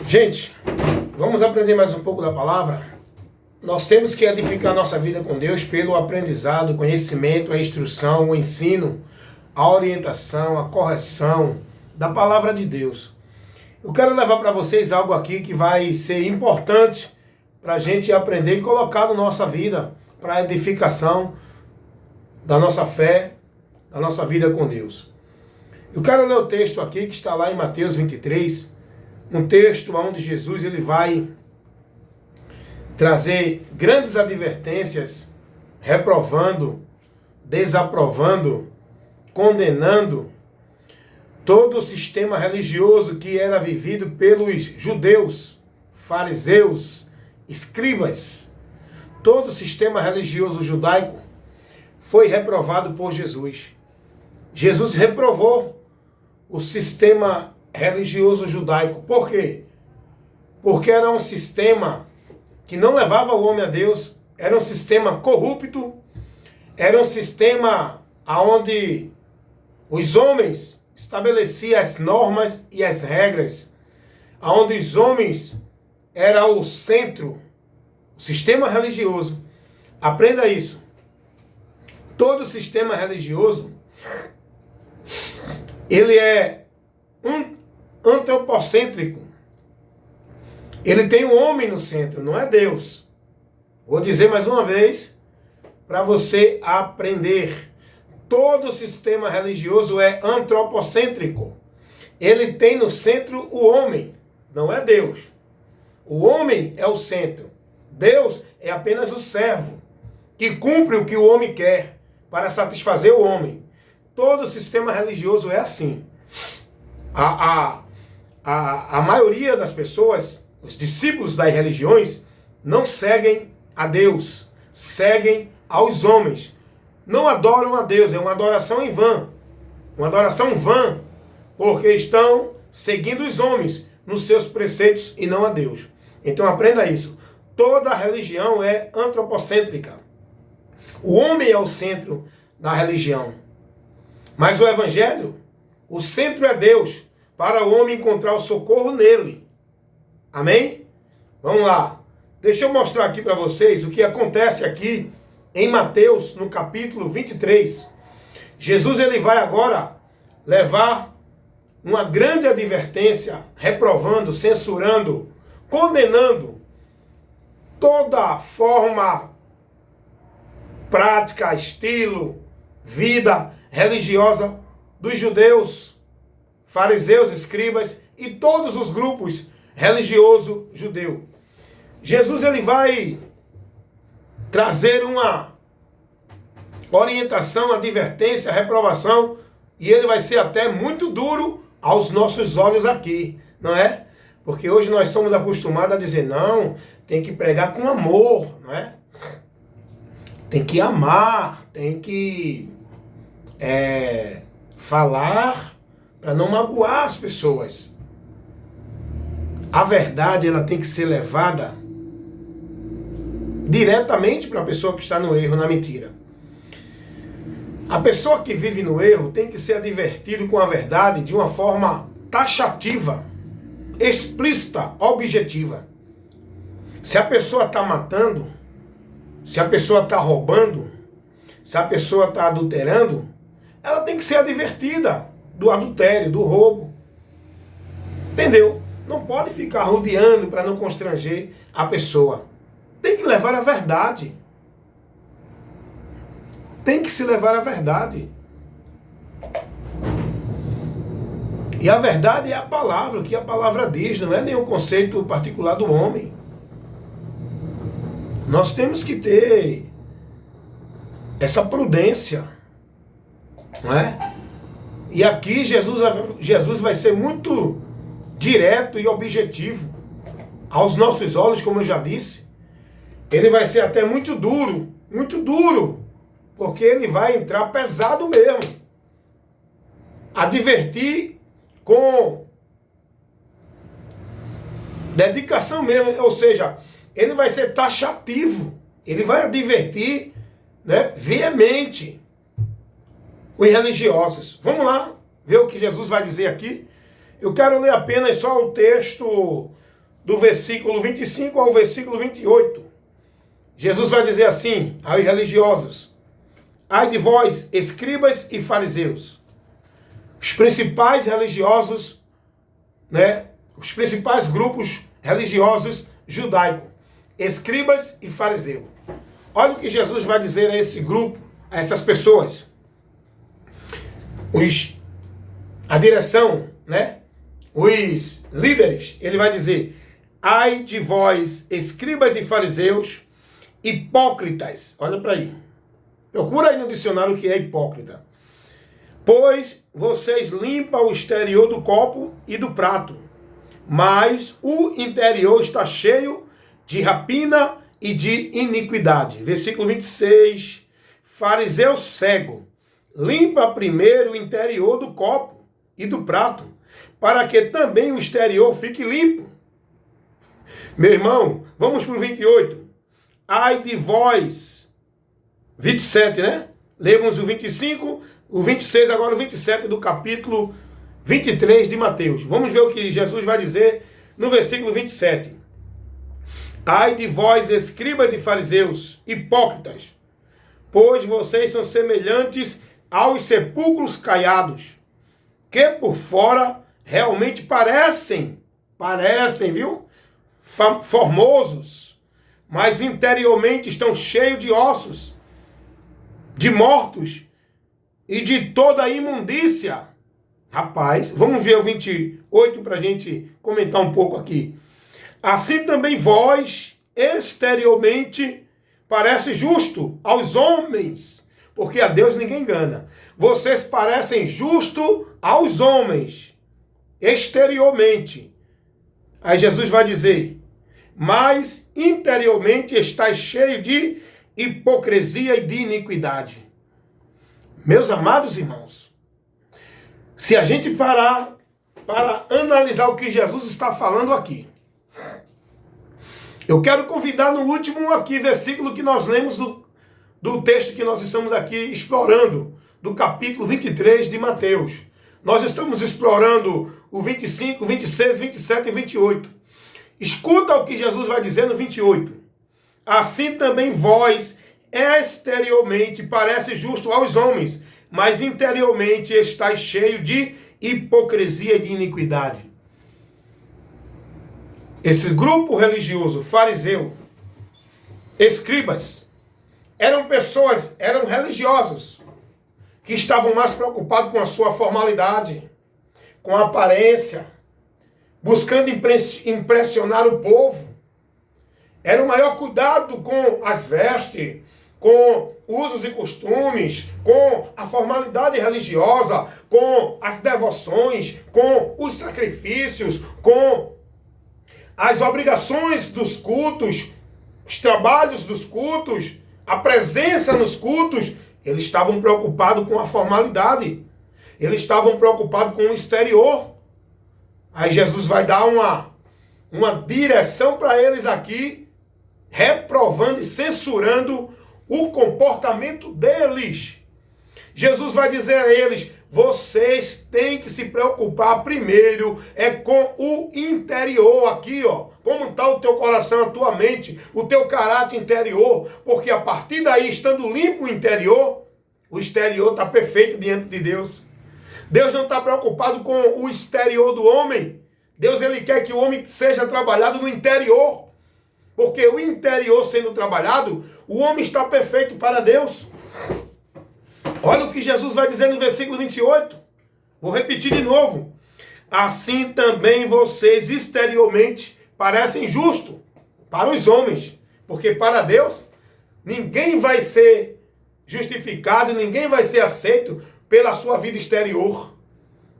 Gente, vamos aprender mais um pouco da palavra? Nós temos que edificar nossa vida com Deus pelo aprendizado, o conhecimento, a instrução, o ensino, a orientação, a correção da palavra de Deus. Eu quero levar para vocês algo aqui que vai ser importante para a gente aprender e colocar na nossa vida, para a edificação da nossa fé, da nossa vida com Deus. Eu quero ler o texto aqui que está lá em Mateus 23, um texto onde Jesus ele vai trazer grandes advertências, reprovando, desaprovando, condenando todo o sistema religioso que era vivido pelos judeus, fariseus, escribas. Todo o sistema religioso judaico foi reprovado por Jesus. Jesus reprovou o sistema religioso judaico. Por quê? Porque era um sistema que não levava o homem a Deus, era um sistema corrupto, era um sistema onde os homens estabeleciam as normas e as regras, onde os homens eram o centro, o sistema religioso. Aprenda isso. Todo sistema religioso, ele é antropocêntrico. Ele tem o homem no centro, não é Deus. Vou dizer mais uma vez, para você aprender. Todo sistema religioso é antropocêntrico. Ele tem no centro o homem, não é Deus. O homem é o centro. Deus é apenas o servo, que cumpre o que o homem quer, para satisfazer o homem. Todo sistema religioso é assim. A maioria das pessoas, os discípulos das religiões, não seguem a Deus, seguem aos homens. Não adoram a Deus, é uma adoração em vão. Uma adoração vã, porque estão seguindo os homens nos seus preceitos e não a Deus. Então aprenda isso. Toda religião é antropocêntrica. O homem é o centro da religião. Mas o evangelho, o centro é Deus, para o homem encontrar o socorro nele. Amém? Vamos lá. Deixa eu mostrar aqui para vocês o que acontece aqui em Mateus, no capítulo 23. Jesus ele vai agora levar uma grande advertência, reprovando, censurando, condenando toda forma, prática, estilo, vida religiosa dos judeus, fariseus, escribas e todos os grupos religioso judeu. Jesus ele vai trazer uma orientação, advertência, reprovação, e ele vai ser até muito duro aos nossos olhos aqui, não é? Porque hoje nós somos acostumados a dizer, não, tem que pregar com amor, não é? Tem que amar, tem que falar para não magoar as pessoas. A verdade ela tem que ser levada diretamente para a pessoa que está no erro, na mentira. A pessoa que vive no erro tem que ser advertido com a verdade de uma forma taxativa, explícita, objetiva. Se a pessoa está matando, se a pessoa está roubando, se a pessoa está adulterando, ela tem que ser advertida do adultério, do roubo. Entendeu? Não pode ficar rodeando para não constranger a pessoa. Tem que levar a verdade. Tem que se levar a verdade. E a verdade é a palavra, o que a palavra diz, não é nenhum conceito particular do homem. Nós temos que ter essa prudência, não é? E aqui Jesus vai ser muito direto e objetivo aos nossos olhos, como eu já disse. Ele vai ser até muito duro, porque ele vai entrar pesado mesmo. Advertir com dedicação mesmo, ou seja, ele vai ser taxativo, ele vai advertir, né, veemente os religiosos. Vamos lá ver o que Jesus vai dizer aqui. Eu quero ler apenas só o texto do versículo 25 ao versículo 28. Jesus vai dizer assim aos religiosos: ai de vós, escribas e fariseus. Os principais religiosos, né? Os principais grupos religiosos judaicos, escribas e fariseus. Olha o que Jesus vai dizer a esse grupo, a essas pessoas. A direção, né? Os líderes, ele vai dizer: ai de vós, escribas e fariseus, hipócritas. Olha para aí. Procura aí no dicionário o que é hipócrita. Pois vocês limpam o exterior do copo e do prato, mas o interior está cheio de rapina e de iniquidade. Versículo 26. Fariseu cego, limpa primeiro o interior do copo e do prato, para que também o exterior fique limpo. Meu irmão, vamos para o 28. Ai de vós. 27, né? Lemos o 25, o 26, agora o 27 do capítulo 23 de Mateus. Vamos ver o que Jesus vai dizer no versículo 27. Ai de vós, escribas e fariseus, hipócritas, pois vocês são semelhantes aos sepulcros caiados, que por fora realmente parecem, viu? Formosos, mas interiormente estão cheios de ossos, de mortos e de toda a imundícia. Rapaz, vamos ver o 28 para a gente comentar um pouco aqui. Assim também vós, exteriormente, parece justo aos homens, porque a Deus ninguém engana. Vocês parecem justo aos homens, exteriormente. Aí Jesus vai dizer: mas interiormente estáis cheio de hipocrisia e de iniquidade. Meus amados irmãos, se a gente parar para analisar o que Jesus está falando aqui, eu quero convidar no último aqui versículo que nós lemos do texto que nós estamos aqui explorando, do capítulo 23 de Mateus. Nós estamos explorando o 25, 26, 27 e 28. Escuta o que Jesus vai dizer no 28. Assim também vós, exteriormente, parece justo aos homens, mas interiormente estáis cheio de hipocrisia e de iniquidade. Esse grupo religioso, fariseu, escribas, eram pessoas, eram religiosos, que estavam mais preocupados com a sua formalidade, com a aparência, buscando impressionar o povo. Era o maior cuidado com as vestes, com usos e costumes, com a formalidade religiosa, com as devoções, com os sacrifícios, com as obrigações dos cultos, os trabalhos dos cultos, a presença nos cultos. Eles estavam preocupados com a formalidade. Eles estavam preocupados com o exterior. Aí Jesus vai dar uma direção para eles aqui, reprovando e censurando o comportamento deles. Jesus vai dizer a eles: vocês têm que se preocupar primeiro com o interior aqui, ó. Como está o teu coração, a tua mente, o teu caráter interior. Porque a partir daí, estando limpo o interior, o exterior está perfeito diante de Deus. Deus não está preocupado com o exterior do homem. Deus, ele quer que o homem seja trabalhado no interior. Porque o interior sendo trabalhado, o homem está perfeito para Deus. Olha o que Jesus vai dizer no versículo 28. Vou repetir de novo. Assim também vocês exteriormente parecem justos para os homens. Porque para Deus, ninguém vai ser justificado, ninguém vai ser aceito pela sua vida exterior.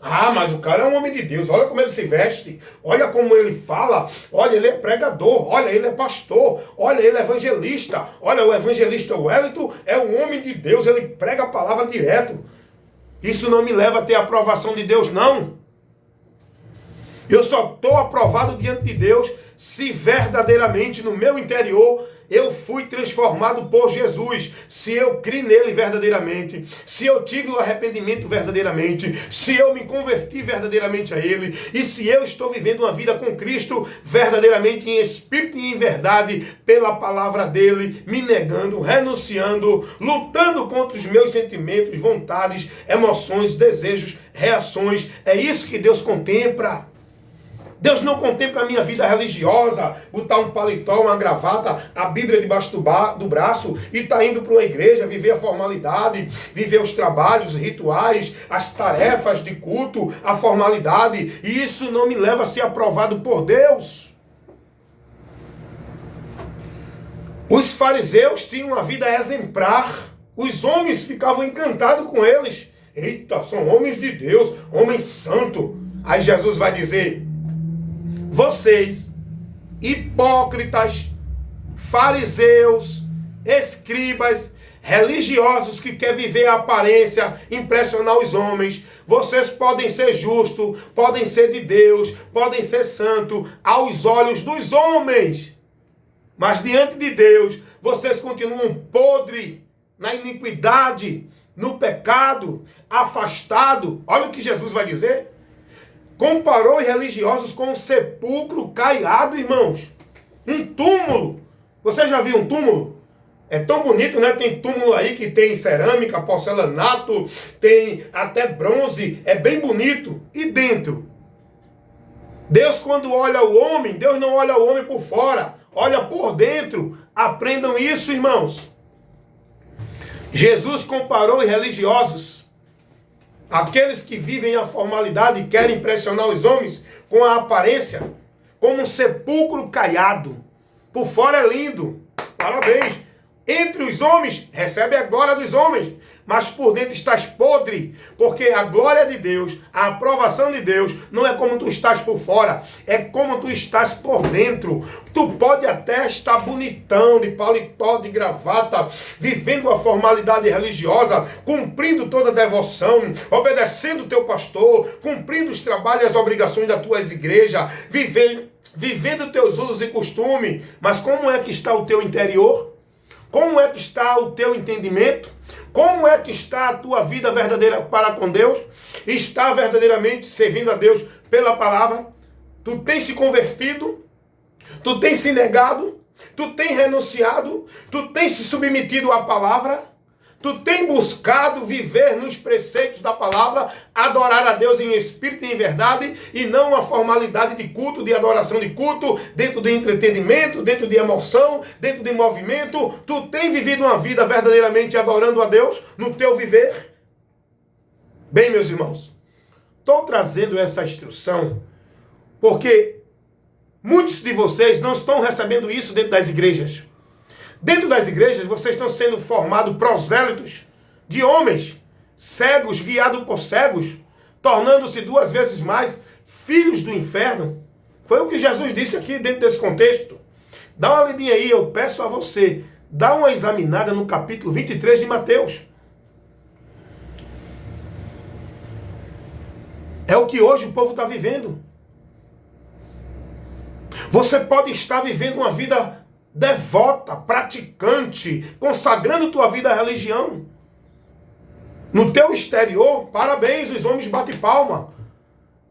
Ah, mas o cara é um homem de Deus, olha como ele se veste, olha como ele fala, olha, ele é pregador, olha, ele é pastor, olha, ele é evangelista, olha, o evangelista Wellington é um homem de Deus, ele prega a palavra direto. Isso não me leva a ter a aprovação de Deus, não. Eu só estou aprovado diante de Deus se verdadeiramente no meu interior eu fui transformado por Jesus, se eu criei nele verdadeiramente, se eu tive o arrependimento verdadeiramente, se eu me converti verdadeiramente a ele, e se eu estou vivendo uma vida com Cristo verdadeiramente em espírito e em verdade, pela palavra dele, me negando, renunciando, lutando contra os meus sentimentos, vontades, emoções, desejos, reações. É isso que Deus contempla. Deus não contempla a minha vida religiosa, botar um paletó, uma gravata, a Bíblia debaixo do braço e tá indo para uma igreja, viver a formalidade, viver os trabalhos, os rituais, as tarefas de culto, a formalidade. E isso não me leva a ser aprovado por Deus. Os fariseus tinham uma vida exemplar. Os homens ficavam encantados com eles. Eita, são homens de Deus, homens santos. Aí Jesus vai dizer: vocês, hipócritas, fariseus, escribas, religiosos que querem viver a aparência, impressionar os homens, vocês podem ser justos, podem ser de Deus, podem ser santos aos olhos dos homens. Mas diante de Deus, vocês continuam podres na iniquidade, no pecado, afastado. Olha o que Jesus vai dizer. Comparou os religiosos com um sepulcro caiado, irmãos. Um túmulo. Você já viu um túmulo? É tão bonito, né? Tem túmulo aí que tem cerâmica, porcelanato, tem até bronze. É bem bonito. E dentro? Deus, quando olha o homem, Deus não olha o homem por fora, olha por dentro. Aprendam isso, irmãos. Jesus comparou os religiosos, aqueles que vivem a formalidade e querem impressionar os homens com a aparência, como um sepulcro caiado. Por fora é lindo, parabéns. Entre os homens, recebe a glória dos homens, mas por dentro estás podre, porque a glória de Deus, a aprovação de Deus, não é como tu estás por fora, é como tu estás por dentro. Tu pode até estar bonitão, de paletó, de gravata, vivendo a formalidade religiosa, cumprindo toda a devoção, obedecendo o teu pastor, cumprindo os trabalhos e as obrigações das tuas igrejas, vivendo teus usos e costumes, mas como é que está o teu interior? Como é que está o teu entendimento? Como é que está a tua vida verdadeira para com Deus? Está verdadeiramente servindo a Deus pela palavra? Tu tens se convertido? Tu tens se negado? Tu tens renunciado? Tu tens se submetido à palavra? Tu tens buscado viver nos preceitos da palavra, adorar a Deus em espírito e em verdade, e não uma formalidade de culto, de adoração de culto, dentro de entretenimento, dentro de emoção, dentro de movimento. Tu tens vivido uma vida verdadeiramente adorando a Deus no teu viver? Bem, meus irmãos, estou trazendo essa instrução porque muitos de vocês não estão recebendo isso dentro das igrejas. Dentro das igrejas, vocês estão sendo formados prosélitos de homens, cegos, guiados por cegos, tornando-se 2 vezes mais filhos do inferno. Foi o que Jesus disse aqui dentro desse contexto. Dá uma lidinha aí, eu peço a você, dá uma examinada no capítulo 23 de Mateus. É o que hoje o povo está vivendo. Você pode estar vivendo uma vida devota, praticante, consagrando tua vida à religião. No teu exterior, parabéns, os homens batem palma.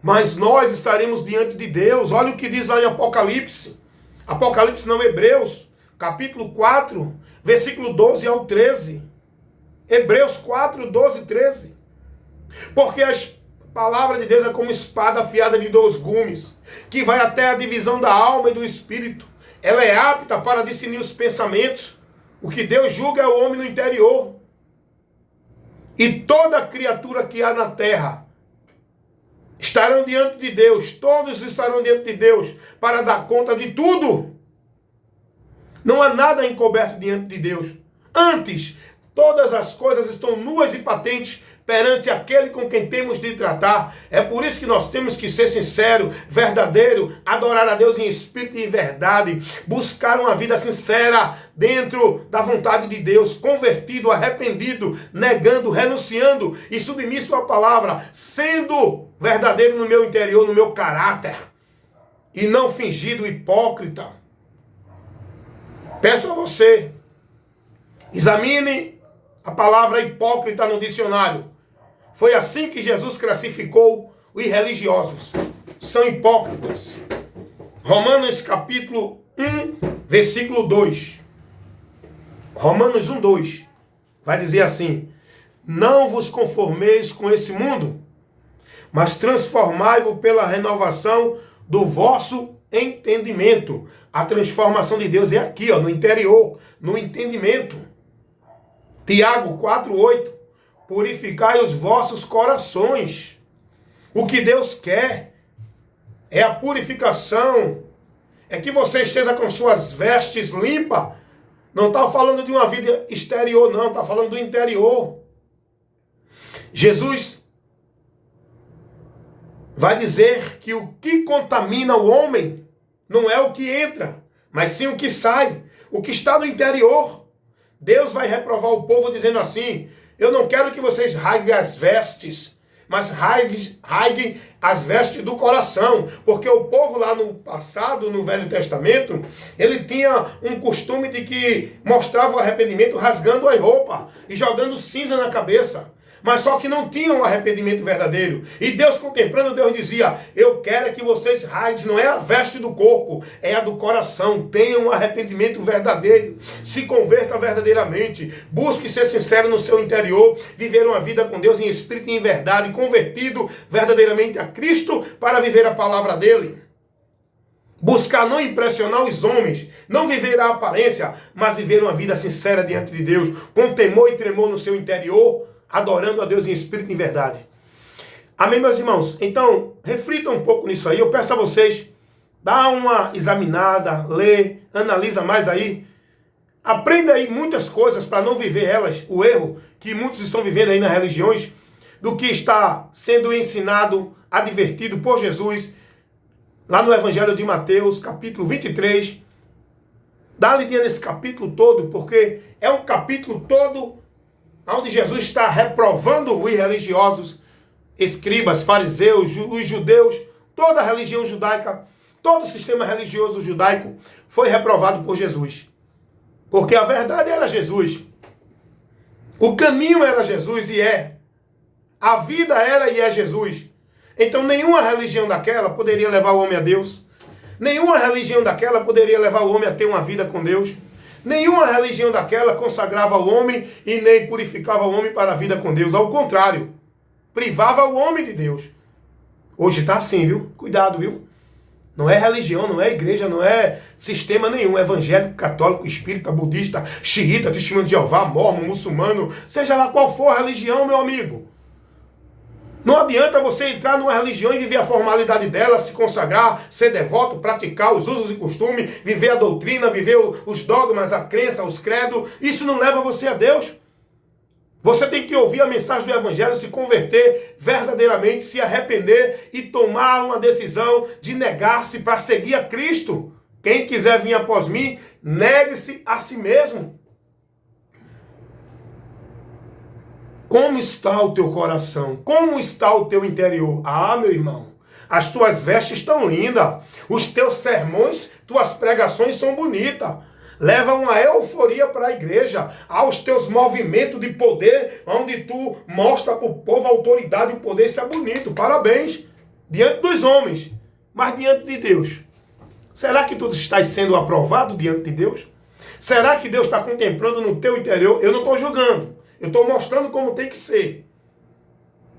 Mas nós estaremos diante de Deus. Olha o que diz lá em Apocalipse. Apocalipse não, Hebreus, capítulo 4, versículo 12 ao 13. Hebreus 4, 12 e 13. Porque a palavra de Deus é como espada afiada de 2 gumes, que vai até a divisão da alma e do espírito. Ela é apta para discernir os pensamentos. O que Deus julga é o homem no interior. E toda criatura que há na terra estarão diante de Deus. Todos estarão diante de Deus para dar conta de tudo. Não há nada encoberto diante de Deus. Antes, todas as coisas estão nuas e patentes perante aquele com quem temos de tratar. É por isso que nós temos que ser sincero, verdadeiro, adorar a Deus em espírito e em verdade, buscar uma vida sincera dentro da vontade de Deus, convertido, arrependido, negando, renunciando e submisso à palavra, sendo verdadeiro no meu interior, no meu caráter, e não fingido hipócrita. Peço a você, examine a palavra hipócrita no dicionário. Foi assim que Jesus classificou os irreligiosos. São hipócritas. Romanos capítulo 1, versículo 2. Romanos 1, 2. Vai dizer assim: não vos conformeis com esse mundo, mas transformai-vos pela renovação do vosso entendimento. A transformação de Deus é aqui, ó, no interior, no entendimento. Tiago 4:8. Purificai os vossos corações. O que Deus quer é a purificação. É que você esteja com suas vestes limpas. Não está falando de uma vida exterior, não. Está falando do interior. Jesus vai dizer que o que contamina o homem não é o que entra, mas sim o que sai, o que está no interior. Deus vai reprovar o povo dizendo assim: eu não quero que vocês rasguem as vestes, mas rasguem as vestes do coração. Porque o povo lá no passado, no Velho Testamento, ele tinha um costume de que mostrava o arrependimento rasgando as roupas e jogando cinza na cabeça. Mas só que não tinham um arrependimento verdadeiro. E Deus contemplando, Deus dizia: eu quero que vocês rasguem, não é a veste do corpo, é a do coração. Tenham um arrependimento verdadeiro. Se converta verdadeiramente. Busque ser sincero no seu interior. Viver uma vida com Deus em espírito e em verdade. Convertido verdadeiramente a Cristo para viver a palavra dele. Buscar não impressionar os homens, não viver a aparência, mas viver uma vida sincera diante de Deus, com temor e tremor no seu interior, adorando a Deus em espírito e em verdade. Amém, meus irmãos? Então, reflitam um pouco nisso aí. Eu peço a vocês, dá uma examinada, lê, analisa mais aí. Aprenda aí muitas coisas para não viver elas, o erro que muitos estão vivendo aí nas religiões, do que está sendo ensinado, advertido por Jesus, lá no Evangelho de Mateus, capítulo 23. Dá uma lidinha nesse capítulo todo, porque é um capítulo todo onde Jesus está reprovando os religiosos, escribas, fariseus, os judeus, toda a religião judaica, todo o sistema religioso judaico foi reprovado por Jesus. Porque a verdade era Jesus. O caminho era Jesus e é. A vida era e é Jesus. Então nenhuma religião daquela poderia levar o homem a Deus. Nenhuma religião daquela poderia levar o homem a ter uma vida com Deus. Nenhuma religião daquela consagrava o homem e nem purificava o homem para a vida com Deus. Ao contrário, privava o homem de Deus. Hoje está assim, viu? Cuidado, viu? Não é religião, não é igreja, não é sistema nenhum. Evangélico, católico, espírita, budista, xiita, testemunho de Jeová, mormon, muçulmano, seja lá qual for a religião, meu amigo. Não adianta você entrar numa religião e viver a formalidade dela, se consagrar, ser devoto, praticar os usos e costumes, viver a doutrina, viver os dogmas, a crença, os credos. Isso não leva você a Deus. Você tem que ouvir a mensagem do Evangelho, se converter verdadeiramente, se arrepender e tomar uma decisão de negar-se para seguir a Cristo. Quem quiser vir após mim, negue-se a si mesmo. Como está o teu coração? Como está o teu interior? Ah, meu irmão, as tuas vestes estão lindas. Os teus sermões, tuas pregações são bonitas. Leva uma euforia para a igreja. Aos teus movimentos de poder, onde tu mostra para o povo a autoridade e o poder. Isso é bonito. Parabéns. Diante dos homens. Mas diante de Deus. Será que tu estás sendo aprovado diante de Deus? Será que Deus está contemplando no teu interior? Eu não estou julgando. Eu estou mostrando como tem que ser.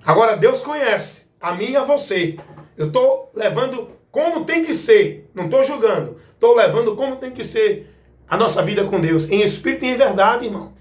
Agora Deus conhece a mim e a você. Eu estou levando como tem que ser. Não estou julgando. Estou levando como tem que ser a nossa vida com Deus. Em espírito e em verdade, irmão.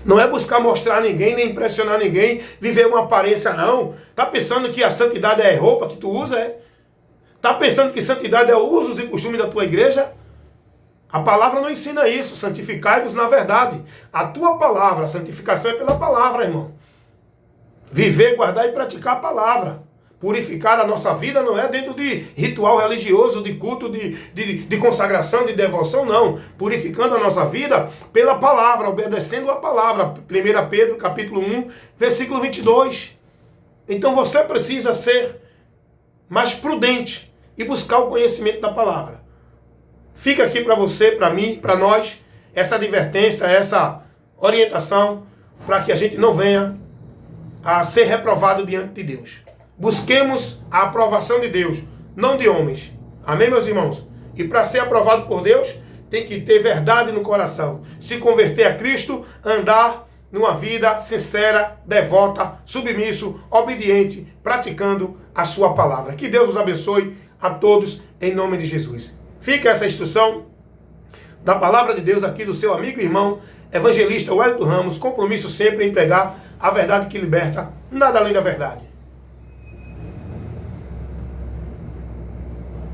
Não é buscar mostrar a ninguém, nem impressionar ninguém, viver uma aparência, não. Está pensando que a santidade é a roupa que tu usa, é? Está pensando que santidade é os usos e costumes da tua igreja? A palavra não ensina isso. Santificai-vos na verdade. A tua palavra, a santificação é pela palavra, irmão. Viver, guardar e praticar a palavra. Purificar a nossa vida não é dentro de ritual religioso, de culto, de consagração, de devoção, não. Purificando a nossa vida pela palavra, obedecendo a palavra. 1 Pedro, capítulo 1, versículo 22. Então você precisa ser mais prudente e buscar o conhecimento da palavra. Fica aqui para você, para mim, para nós, essa advertência, essa orientação, para que a gente não venha a ser reprovado diante de Deus. Busquemos a aprovação de Deus, não de homens. Amém, meus irmãos? E para ser aprovado por Deus, tem que ter verdade no coração. Se converter a Cristo, andar numa vida sincera, devota, submisso, obediente, praticando a sua palavra. Que Deus os abençoe a todos, em nome de Jesus. Fica essa instrução da palavra de Deus aqui do seu amigo e irmão, evangelista Wellington Ramos, compromisso sempre em pregar a verdade que liberta, nada além da verdade.